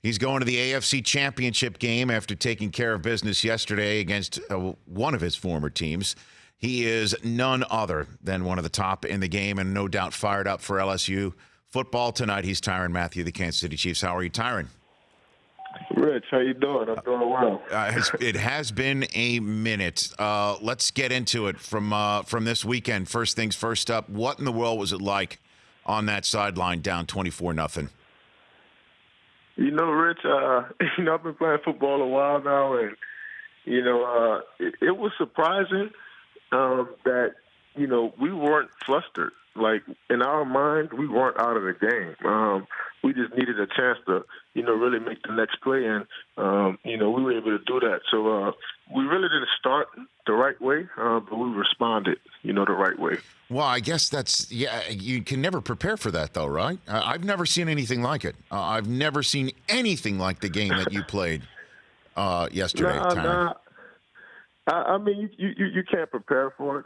He's going to the AFC Championship game after taking care of business yesterday against one of his former teams. He is none other than one of the top in the game and no doubt fired up for LSU football tonight. He's Tyrann Mathieu, the Kansas City Chiefs. How are you, Tyrann? Rich, how you doing? I'm doing well. It has been a minute. Let's get into it from this weekend. First things first up, what in the world was it like on that sideline down 24-0? You know, Rich, I've been playing football a while now, and, it was surprising that, we weren't flustered. Like, in our mind, we weren't out of the game. We just needed a chance to, really make the next play, and, we were able to do that. So we really didn't start the right way, but we responded, the right way. Well, I guess you can never prepare for that, though, right? I've never seen anything like it. I've never seen anything like the game that you played yesterday, Tyrann. I mean, you can't prepare for it.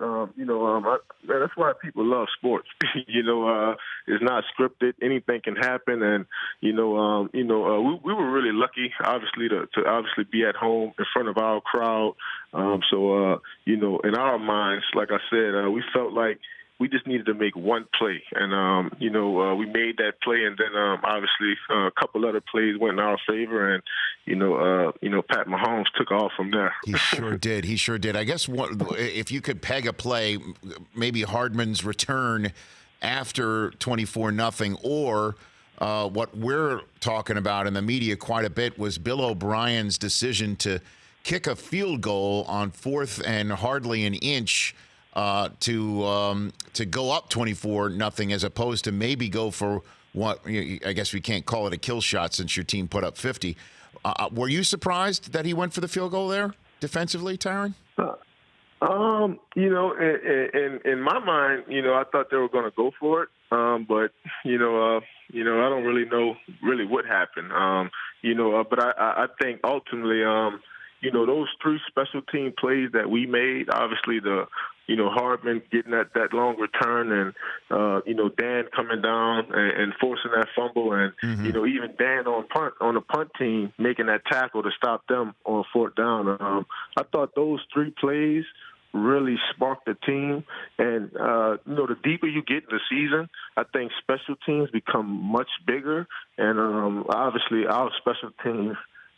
That's why people love sports. It's not scripted. Anything can happen, and we were really lucky, obviously, to obviously be at home in front of our crowd. In our minds, like I said, we felt like we just needed to make one play, and we made that play, and then obviously a couple other plays went in our favor, and Pat Mahomes took off from there. He sure did. He sure did. I guess if you could peg a play, maybe Hardman's return after 24-0, or what we're talking about in the media quite a bit was Bill O'Brien's decision to kick a field goal on 4th and hardly an inch. To go up 24-0 as opposed to maybe go for what I guess we can't call it a kill shot since your team put up 50. Were you surprised that he went for the field goal there defensively, Tyrann? In my mind, I thought they were going to go for it, but I don't really know what happened. But I think ultimately, those 3 special team plays that we made, obviously Hardman getting that long return, and Dan coming down and forcing that fumble, and even Dan on the punt team making that tackle to stop them on 4th down. I thought those 3 plays really sparked the team, and the deeper you get in the season, I think special teams become much bigger, and obviously our special teams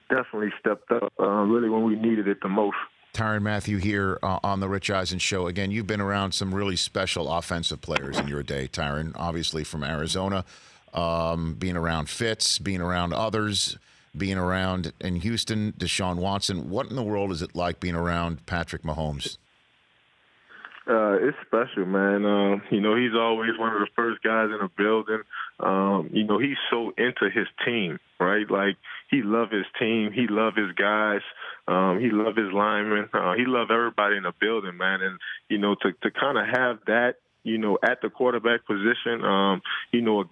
definitely stepped up really when we needed it the most. Tyrann Mathieu here on the Rich Eisen Show. Again, you've been around some really special offensive players in your day, Tyrann, obviously from Arizona, being around Fitz, being around others, being around in Houston, Deshaun Watson. What in the world is it like being around Patrick Mahomes? It's special, man. He's always one of the first guys in the building. He's so into his team, right? Like, he loves his team. He loves his guys. He loves his linemen. He loves everybody in the building, man. And, to kind of have that, at the quarterback position, a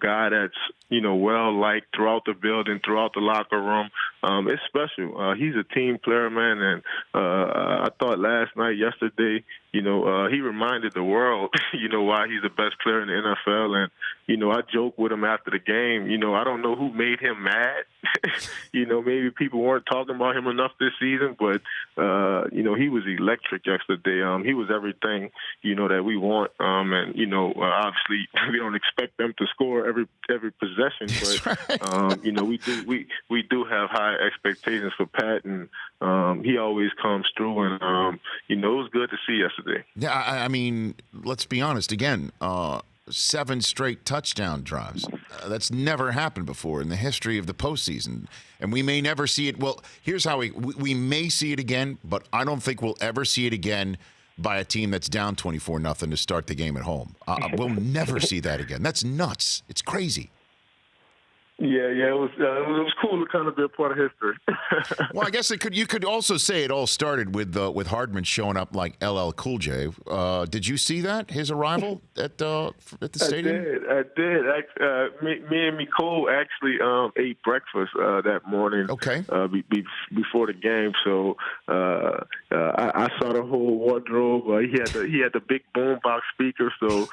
guy that's, well-liked throughout the building, throughout the locker room, it's special. He's a team player, man, and I thought yesterday, he reminded the world, why he's the best player in the NFL, and, I joked with him after the game, I don't know who made him mad. Maybe people weren't talking about him enough this season, but, he was electric yesterday. He was everything, that we want, and, obviously we don't expect them to score every possession, but, we do have high expectations for Pat, and he always comes through, and, it was good to see yesterday. Yeah, I mean, let's be honest. Again, 7 straight touchdown drives. That's never happened before in the history of the postseason, and we may never see it. Well, here's how we may see it again, but I don't think we'll ever see it again by a team that's down 24-0 to start the game at home. We'll never see that again. That's nuts. It's crazy. Yeah, it was cool to kind of be a part of history. Well, I guess you could also say it all started with Hardman showing up like LL Cool J. Did you see that, his arrival at the stadium? I did. Me and Nicole actually ate breakfast that morning. Okay. Before the game, so I saw the whole wardrobe. He had the big boombox speaker. So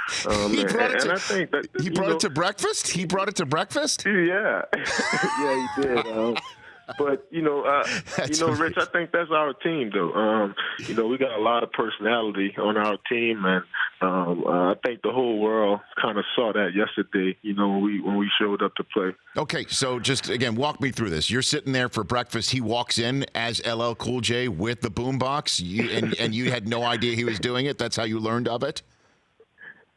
he brought it to breakfast. He brought it to breakfast. Yeah. Yeah, yeah, he did. But That's Rich, I amazing. think that's our team, though. We got a lot of personality on our team, and I think the whole world kind of saw that yesterday. When we showed up to play. Okay, so just again, walk me through this. You're sitting there for breakfast. He walks in as LL Cool J with the boombox. And you had no idea he was doing it. That's how you learned of it.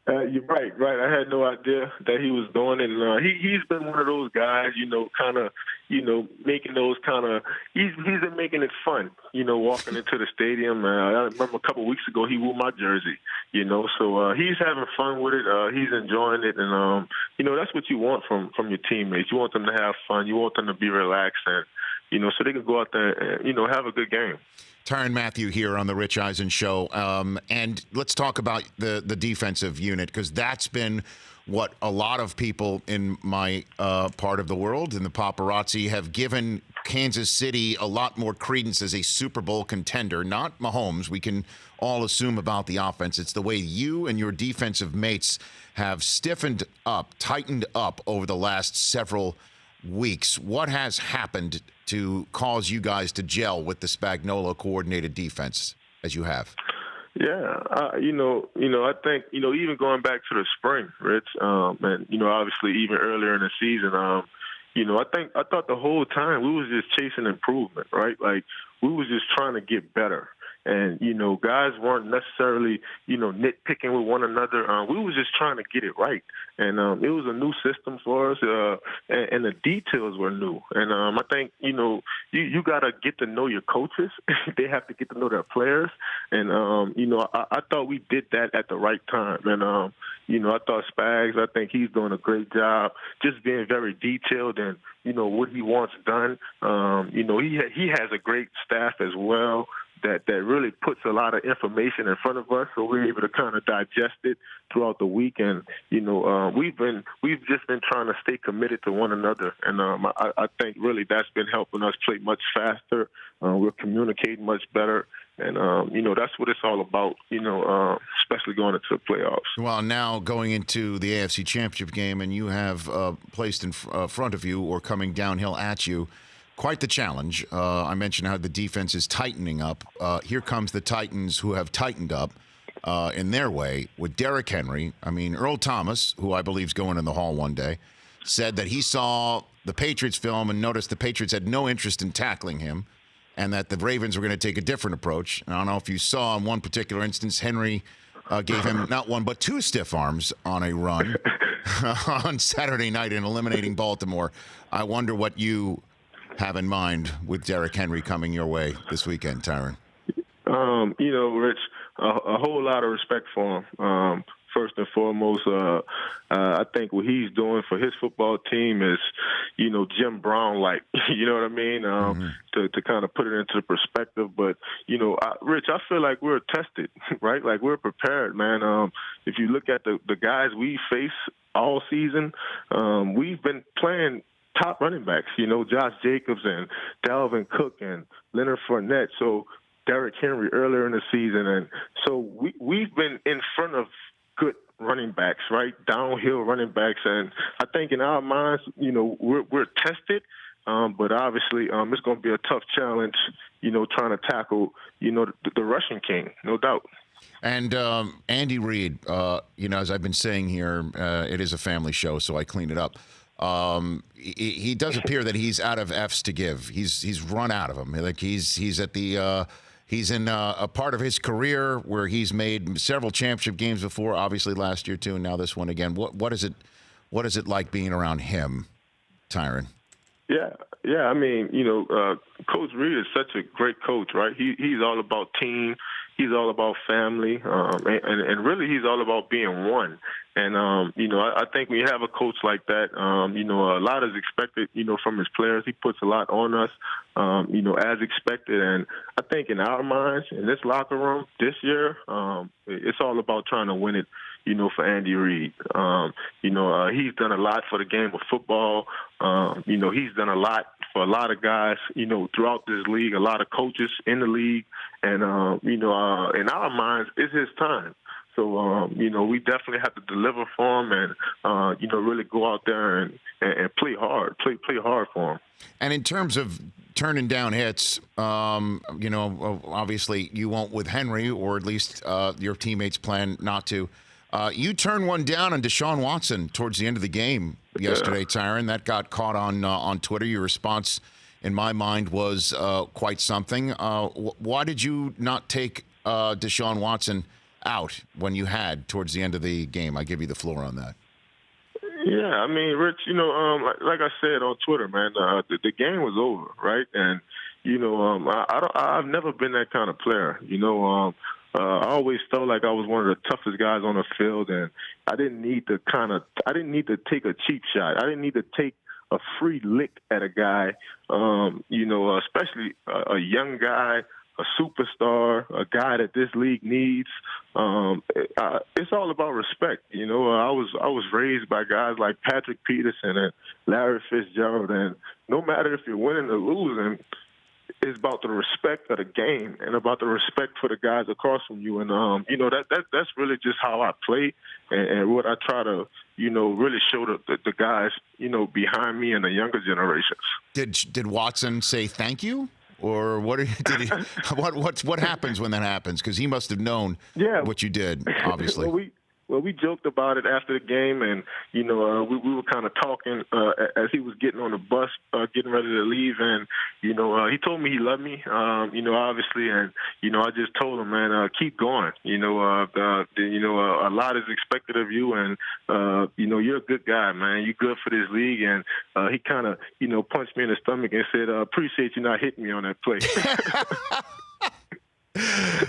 You're right, right. I had no idea that he was doing it. And he's been one of those guys, kind of, making those kind of. He's been making it fun, walking into the stadium. I remember a couple of weeks ago he wore my jersey, So he's having fun with it. He's enjoying it, and that's what you want from your teammates. You want them to have fun. You want them to be relaxed, and so they can go out there and have a good game. Tyrann Mathieu here on the Rich Eisen Show. And let's talk about the defensive unit, because that's been what a lot of people in my part of the world, in the paparazzi, have given Kansas City a lot more credence as a Super Bowl contender. Not Mahomes. We can all assume about the offense. It's the way you and your defensive mates have stiffened up, tightened up over the last several weeks. What has happened to cause you guys to gel with the Spagnuolo coordinated defense as you have? Yeah, I think even going back to the spring, Rich, and obviously even earlier in the season, I thought the whole time we was just chasing improvement, right? Like we was just trying to get better. And, guys weren't necessarily, nitpicking with one another. We was just trying to get it right. And it was a new system for us, and the details were new. And I think, you got to get to know your coaches. They have to get to know their players. And, I thought we did that at the right time. And, I thought Spags, I think he's doing a great job just being very detailed and, what he wants done. He has a great staff as well. That really puts a lot of information in front of us, so we're able to kind of digest it throughout the week. And we've just been trying to stay committed to one another, and I think really that's been helping us play much faster. We're communicating much better, and that's what it's all about. Especially going into the playoffs. Well, now going into the AFC Championship game, and you have placed in front of you or coming downhill at you quite the challenge. I mentioned how the defense is tightening up. Here comes the Titans, who have tightened up in their way with Derrick Henry. I mean, Earl Thomas, who I believe is going in the hall one day, said that he saw the Patriots film and noticed the Patriots had no interest in tackling him and that the Ravens were going to take a different approach. And I don't know if you saw in one particular instance, Henry gave him not one but two stiff arms on a run on Saturday night in eliminating Baltimore. I wonder what you have in mind with Derrick Henry coming your way this weekend, Tyrann? Rich, a whole lot of respect for him. First and foremost, I think what he's doing for his football team is, Jim Brown-like. You know what I mean? To kind of put it into perspective. But, Rich, I feel like we're tested, right? Like we're prepared, man. If you look at the guys we face all season, we've been playing top running backs, Josh Jacobs and Dalvin Cook and Leonard Fournette. So Derrick Henry earlier in the season. And so we've been in front of good running backs, right? Downhill running backs. And I think in our minds, we're tested. But obviously, it's going to be a tough challenge, trying to tackle, the rushing king, no doubt. And Andy Reid, as I've been saying here, it is a family show, so I clean it up. He does appear that he's out of F's to give. He's run out of them. Like he's at the he's in a part of his career where he's made several championship games before, obviously last year too, and now this one again. What is it like being around him, Tyrann? Yeah. I mean, Coach Reid is such a great coach, right? He's all about team. He's all about family, and really he's all about being one. And, I think when you have a coach like that, a lot is expected, from his players. He puts a lot on us, as expected. And I think in our minds, in this locker room this year, it's all about trying to win it, for Andy Reid. He's done a lot for the game of football. He's done a lot for a lot of guys, throughout this league, a lot of coaches in the league. And, in our minds, it's his time. So, we definitely have to deliver for him and, really go out there and play hard, play hard for him. And in terms of turning down hits, obviously you won't with Henry, or at least your teammates plan not to. You turned one down on Deshaun Watson towards the end of the game yesterday, Tyrann. That got caught on Twitter. Your response, in my mind, was quite something. Why did you not take Deshaun Watson out when you had towards the end of the game? I give you the floor on that. Yeah, I mean, Rich, like I said on Twitter, man, the game was over, right? And I've never been that kind of player. I always felt like I was one of the toughest guys on the field, and I didn't need to take a cheap shot. I didn't need to take a free lick at a guy, especially a young guy, a superstar, a guy that this league needs. It's all about respect. I was raised by guys like Patrick Peterson and Larry Fitzgerald, and no matter if you're winning or losing, it's about the respect of the game and about the respect for the guys across from you. And, that's really just how I play and what I try to, really show the guys, behind me and the younger generations. Did Watson say thank you? Or what what happens when that happens? Because he must have known what you did, obviously. Well, we joked about it after the game, and we were kind of talking as he was getting on the bus, getting ready to leave, and he told me he loved me, obviously, and I just told him, man, keep going. A lot is expected of you, and you're a good guy, man. You're good for this league, and he kind of punched me in the stomach and said, appreciate you not hitting me on that play.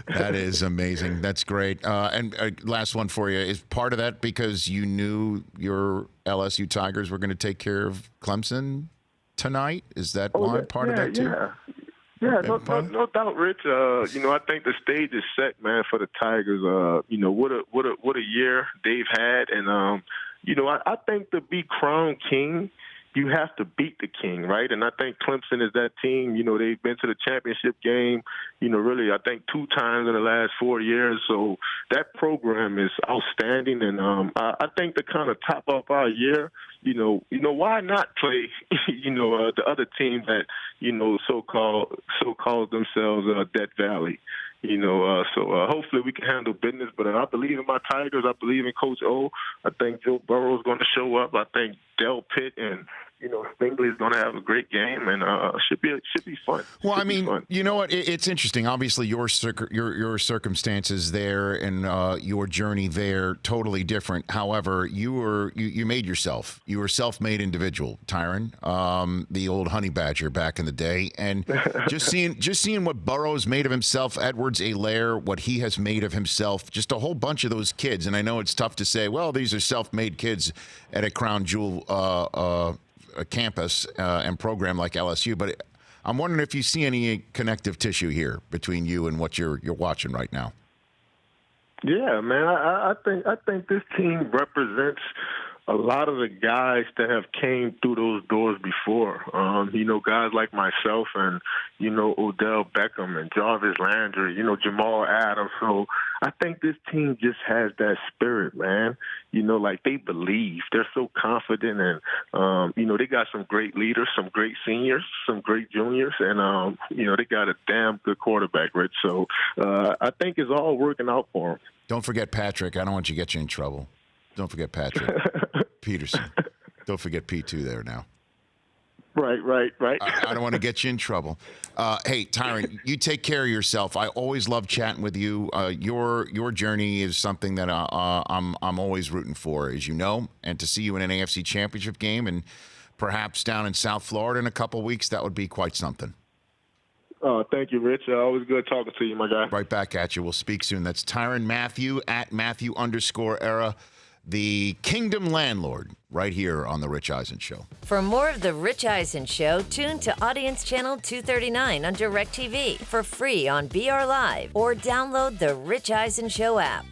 That is amazing. That's great. And last one for you. Is part of that because you knew your LSU Tigers were going to take care of Clemson tonight? Is that why part of that too? Yeah, no doubt, Rich. I think the stage is set, man, for the Tigers. What a year they've had, and I think to be crowned king, you have to beat the king, right? And I think Clemson is that team. They've been to the championship game, really, I think 2 times in the last 4 years. So that program is outstanding. And I think to kind of top up our year, why not play, the other team that, so-called themselves Death Valley. So hopefully we can handle business. But I believe in my Tigers. I believe in Coach O. I think Joe Burrow is going to show up. I think Del Pitt and Stingley is going to have a great game, and should be fun. Well, I mean, you know what? It's interesting. Obviously, your circumstances there and your journey there totally different. However, you made yourself. You were a self-made individual, Tyrann, the old honey badger back in the day, and just seeing what Burrow's made of himself, Edwards-Helaire, what he has made of himself, just a whole bunch of those kids. And I know it's tough to say, well, these are self-made kids at a crown jewel a campus and program like LSU, but I'm wondering if you see any connective tissue here between you and what you're watching right now. Yeah, man, I think this team represents a lot of the guys that have came through those doors before. Guys like myself and, Odell Beckham and Jarvis Landry, Jamal Adams. So I think this team just has that spirit, man. Like they believe. They're so confident and, they got some great leaders, some great seniors, some great juniors, and, they got a damn good quarterback, Rich. So I think it's all working out for them. Don't forget Patrick. I don't want you to get you in trouble. Don't forget Patrick Peterson. Don't forget P2 there now. Right. I don't want to get you in trouble. Hey, Tyrann, you take care of yourself. I always love chatting with you. Your journey is something that I'm always rooting for, as you know. And to see you in an AFC Championship game and perhaps down in South Florida in a couple of weeks, that would be quite something. Thank you, Rich. Always good talking to you, my guy. Right back at you. We'll speak soon. That's Tyrann Mathieu at Mathieu_era. The Kingdom Landlord, right here on The Rich Eisen Show. For more of The Rich Eisen Show, tune to Audience Channel 239 on DirecTV for free on BR Live or download the Rich Eisen Show app.